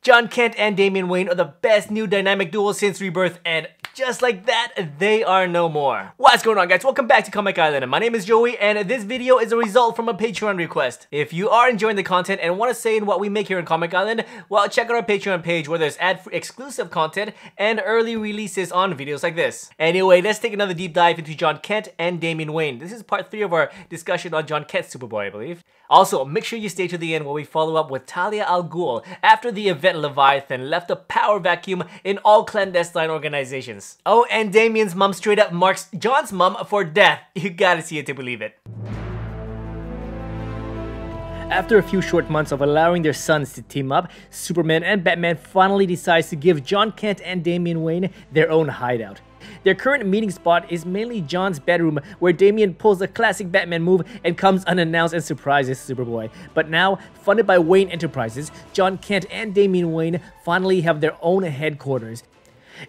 Jon Kent and Damian Wayne are the best new dynamic duo since Rebirth, and just like that, they are no more. What's going on, guys? Welcome back to Comic Island. My name is Joey, and this video is a result from a Patreon request. If you are enjoying the content and want to say in what we make here in Comic Island, well, check out our Patreon page where there's ad-free exclusive content and early releases on videos like this. Anyway, let's take another deep dive into Jon Kent and Damian Wayne. This is part 3 of our discussion on Jon Kent's Superboy, I believe. Also, make sure you stay to the end where we follow up with Talia al Ghul after the event Leviathan left a power vacuum in all clandestine organizations. Oh, and Damian's mom straight up marks Jon's mom for death. You gotta see it to believe it. After a few short months of allowing their sons to team up, Superman and Batman finally decides to give Jon Kent and Damian Wayne their own hideout. Their current meeting spot is mainly Jon's bedroom, where Damian pulls a classic Batman move and comes unannounced and surprises Superboy. But now, funded by Wayne Enterprises, Jon Kent and Damian Wayne finally have their own headquarters.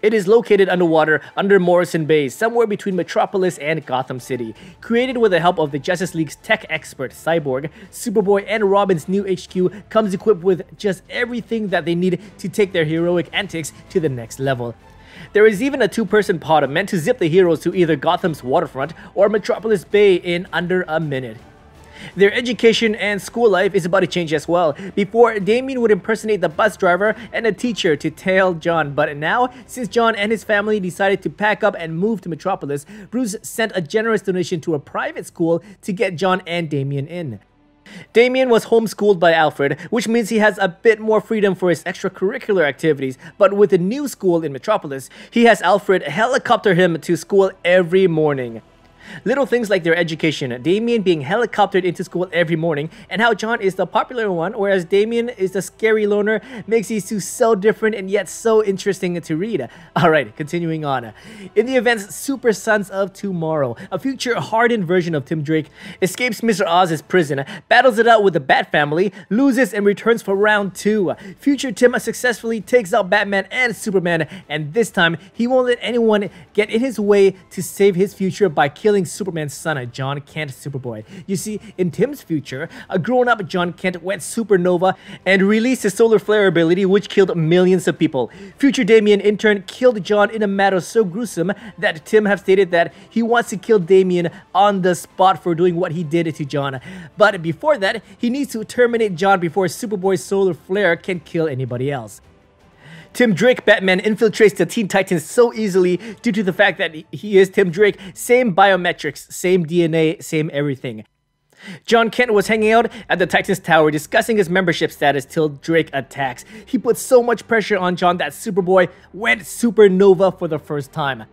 It is located underwater under Morrison Bay, somewhere between Metropolis and Gotham City. Created with the help of the Justice League's tech expert Cyborg, Superboy and Robin's new HQ comes equipped with just everything that they need to take their heroic antics to the next level. There is even a 2-person pod meant to zip the heroes to either Gotham's waterfront or Metropolis Bay in under a minute. Their education and school life is about to change as well. Before, Damian would impersonate the bus driver and a teacher to tail Jon, but now, since Jon and his family decided to pack up and move to Metropolis, Bruce sent a generous donation to a private school to get Jon and Damian in. Damian was homeschooled by Alfred, which means he has a bit more freedom for his extracurricular activities, but with the new school in Metropolis, he has Alfred helicopter him to school every morning. Little things like their education, Damian being helicoptered into school every morning, and how Jon is the popular one, whereas Damian is the scary loner, makes these two so different and yet so interesting to read. Alright, continuing on. In the events Super Sons of Tomorrow, a future hardened version of Tim Drake escapes Mr. Oz's prison, battles it out with the Bat family, loses and returns for round 2. Future Tim successfully takes out Batman and Superman, and this time he won't let anyone get in his way to save his future by killing Superman's son, Jon Kent Superboy. You see, in Tim's future, a grown-up Jon Kent went supernova and released his solar flare ability, which killed millions of people. Future Damian in turn killed Jon in a manner so gruesome that Tim have stated that he wants to kill Damian on the spot for doing what he did to Jon. But before that, he needs to terminate Jon before Superboy's solar flare can kill anybody else. Tim Drake Batman infiltrates the Teen Titans so easily due to the fact that he is Tim Drake, same biometrics, same DNA, same everything. Jon Kent was hanging out at the Titans Tower discussing his membership status till Drake attacks. He put so much pressure on Jon that Superboy went supernova for the first time.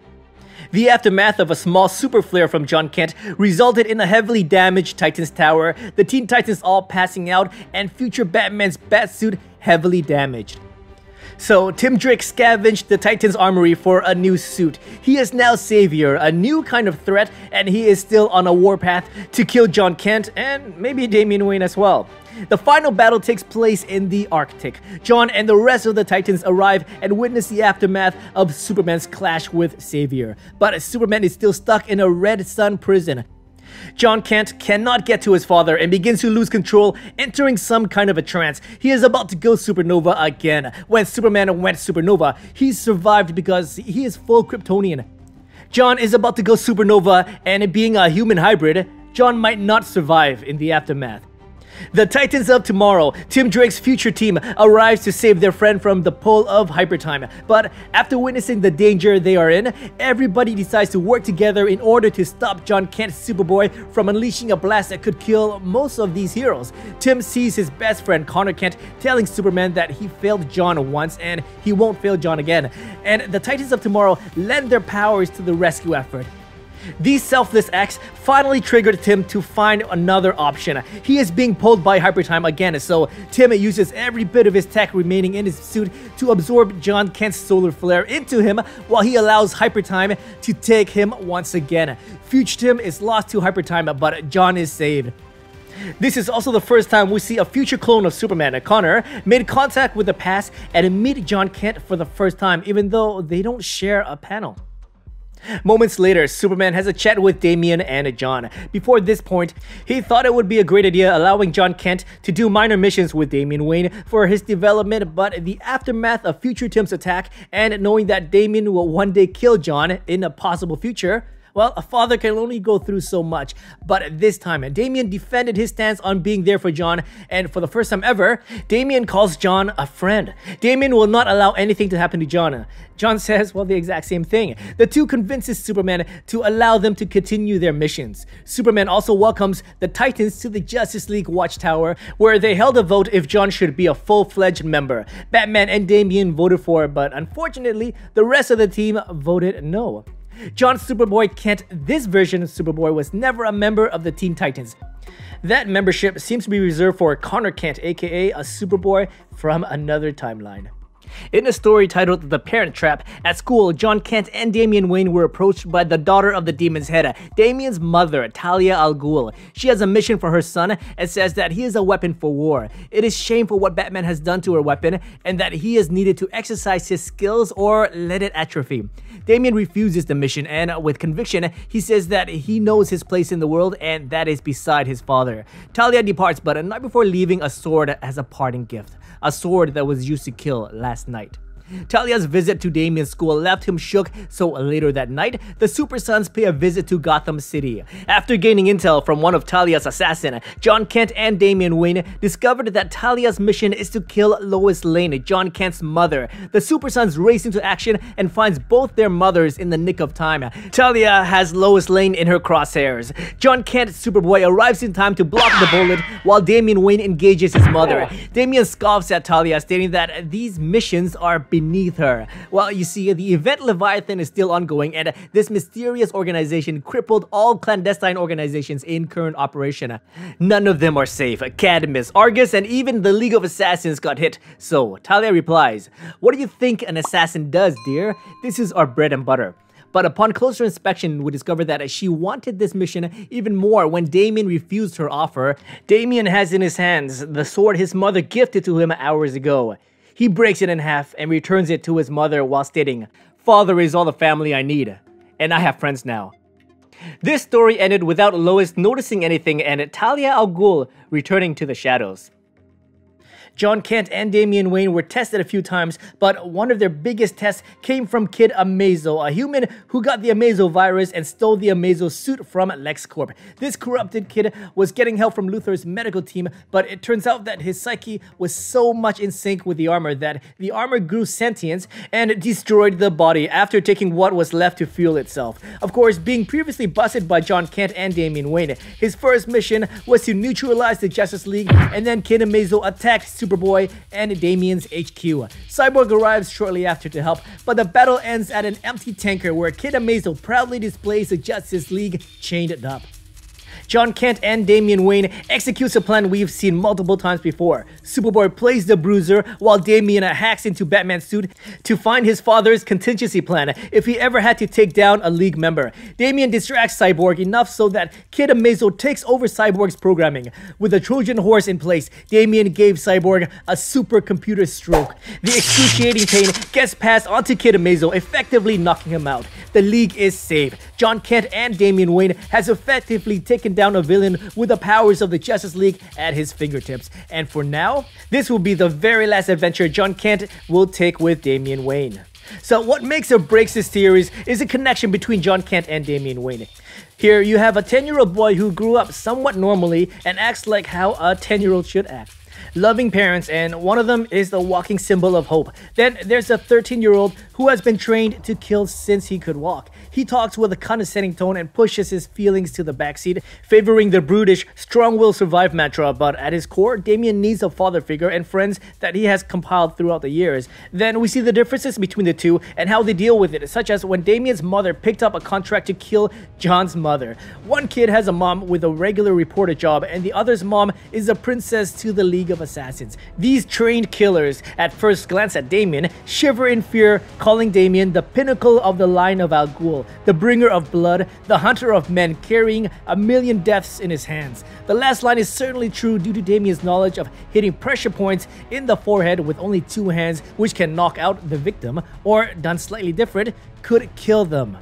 The aftermath of a small super flare from Jon Kent resulted in a heavily damaged Titans Tower, the Teen Titans all passing out, and future Batman's Batsuit heavily damaged. So, Tim Drake scavenged the Titans armory for a new suit. He is now Savior, a new kind of threat, and he is still on a warpath to kill Jon Kent and maybe Damian Wayne as well. The final battle takes place in the Arctic. Jon and the rest of the Titans arrive and witness the aftermath of Superman's clash with Savior. But Superman is still stuck in a Red Sun prison. Jon Kent cannot get to his father and begins to lose control, entering some kind of a trance. He is about to go supernova again. When Superman went supernova, he survived because he is full Kryptonian. Jon is about to go supernova, and being a human hybrid, Jon might not survive in the aftermath. The Titans of Tomorrow, Tim Drake's future team, arrives to save their friend from the pull of hypertime. But after witnessing the danger they are in, everybody decides to work together in order to stop Jon Kent Superboy from unleashing a blast that could kill most of these heroes. Tim sees his best friend Connor Kent telling Superman that he failed Jon once and he won't fail Jon again. And the Titans of Tomorrow lend their powers to the rescue effort. These selfless acts finally triggered Tim to find another option. He is being pulled by hypertime again, so Tim uses every bit of his tech remaining in his suit to absorb Jon Kent's solar flare into him while he allows hypertime to take him once again. Future Tim is lost to hypertime, but Jon is saved. This is also the first time we see a future clone of Superman, Connor, made contact with the past and meet Jon Kent for the first time, even though they don't share a panel. Moments later, Superman has a chat with Damian and John. Before this point, he thought it would be a great idea allowing John Kent to do minor missions with Damian Wayne for his development, but the aftermath of Future Tim's attack and knowing that Damian will one day kill John in a possible future, well, a father can only go through so much, but this time, Damian defended his stance on being there for John, and for the first time ever, Damian calls John a friend. Damian will not allow anything to happen to John. John says, well, the exact same thing. The two convinces Superman to allow them to continue their missions. Superman also welcomes the Titans to the Justice League Watchtower, where they held a vote if John should be a full-fledged member. Batman and Damian voted for it, but unfortunately, the rest of the team voted no. John Superboy Kent, this version of Superboy, was never a member of the Teen Titans. That membership seems to be reserved for Connor Kent, aka a Superboy from another timeline. In a story titled The Parent Trap, at school, John Kent and Damian Wayne were approached by the daughter of the Demon's Head, Damian's mother, Talia al Ghul. She has a mission for her son and says that he is a weapon for war. It is shameful what Batman has done to her weapon and that he is needed to exercise his skills or let it atrophy. Damian refuses the mission and, with conviction, he says that he knows his place in the world and that is beside his father. Talia departs, but not before leaving a sword as a parting gift. A sword that was used to kill last night. Talia's visit to Damian's school left him shook, so later that night, the Super Sons pay a visit to Gotham City. After gaining intel from one of Talia's assassins, John Kent and Damian Wayne discovered that Talia's mission is to kill Lois Lane, John Kent's mother. The Super Sons race into action and finds both their mothers in the nick of time. Talia has Lois Lane in her crosshairs. John Kent, Superboy, arrives in time to block the bullet while Damian Wayne engages his mother. Damian scoffs at Talia, stating that these missions are beneath her. Well, you see, the event Leviathan is still ongoing, and this mysterious organization crippled all clandestine organizations in current operation. None of them are safe. Cadmus, Argus, and even the League of Assassins got hit. So, Talia replies, "What do you think an assassin does, dear? This is our bread and butter." But upon closer inspection, we discover that she wanted this mission even more when Damian refused her offer. Damian has in his hands the sword his mother gifted to him hours ago. He breaks it in half and returns it to his mother while stating, "Father is all the family I need, and I have friends now." This story ended without Lois noticing anything and Talia al Ghul returning to the shadows. John Kent and Damian Wayne were tested a few times, but one of their biggest tests came from Kid Amazo, a human who got the Amazo virus and stole the Amazo suit from LexCorp. This corrupted kid was getting help from Luthor's medical team, but it turns out that his psyche was so much in sync with the armor that the armor grew sentience and destroyed the body after taking what was left to fuel itself. Of course, being previously busted by John Kent and Damian Wayne, his first mission was to neutralize the Justice League, and then Kid Amazo attacked Superboy and Damian's HQ. Cyborg arrives shortly after to help, but the battle ends at an empty tanker where Kid Amazo proudly displays the Justice League chained up. John Kent and Damian Wayne executes a plan we've seen multiple times before. Superboy plays the Bruiser while Damian hacks into Batman's suit to find his father's contingency plan if he ever had to take down a League member. Damian distracts Cyborg enough so that Kid Amazo takes over Cyborg's programming. With the Trojan horse in place, Damian gave Cyborg a supercomputer stroke. The excruciating pain gets passed onto Kid Amazo, effectively knocking him out. The League is saved. John Kent and Damian Wayne has effectively taken down a villain with the powers of the Justice League at his fingertips. And for now, this will be the very last adventure John Kent will take with Damian Wayne. So what makes or breaks this series is a connection between John Kent and Damian Wayne. Here you have a 10-year-old boy who grew up somewhat normally and acts like how a 10-year-old should act. Loving parents, and one of them is the walking symbol of hope. Then there's a 13-year-old who has been trained to kill since he could walk. He talks with a condescending tone and pushes his feelings to the backseat, favoring the brutish, strong-will survive mantra, but at his core, Damian needs a father figure and friends that he has compiled throughout the years. Then we see the differences between the two and how they deal with it, such as when Damian's mother picked up a contract to kill John's mother. One kid has a mom with a regular reporter job, and the other's mom is a princess to the League of Assassins. These trained killers, at first glance at Damian, shiver in fear, calling Damian the pinnacle of the line of Al Ghul, the bringer of blood, the hunter of men, carrying 1,000,000 deaths in his hands. The last line is certainly true due to Damian's knowledge of hitting pressure points in the forehead with only 2 hands, which can knock out the victim, or, done slightly different, could kill them.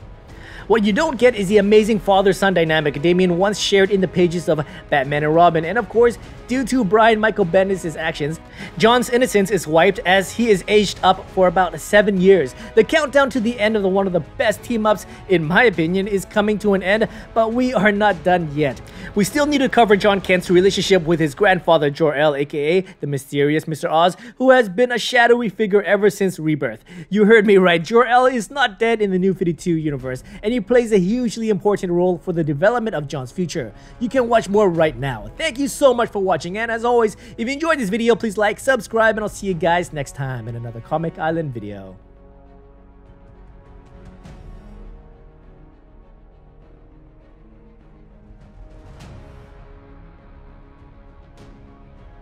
What you don't get is the amazing father-son dynamic Damian once shared in the pages of Batman and Robin, and of course, due to Brian Michael Bendis' actions, Jon's innocence is wiped as he is aged up for about 7 years. The countdown to the end of one of the best team-ups, in my opinion, is coming to an end, but we are not done yet. We still need to cover Jon Kent's relationship with his grandfather Jor-El, aka the mysterious Mr. Oz, who has been a shadowy figure ever since Rebirth. You heard me right, Jor-El is not dead in the New 52 universe, and he plays a hugely important role for the development of Jon's future. You can watch more right now. Thank you so much for watching, and as always, if you enjoyed this video, please like, subscribe, and I'll see you guys next time in another Comic Island video.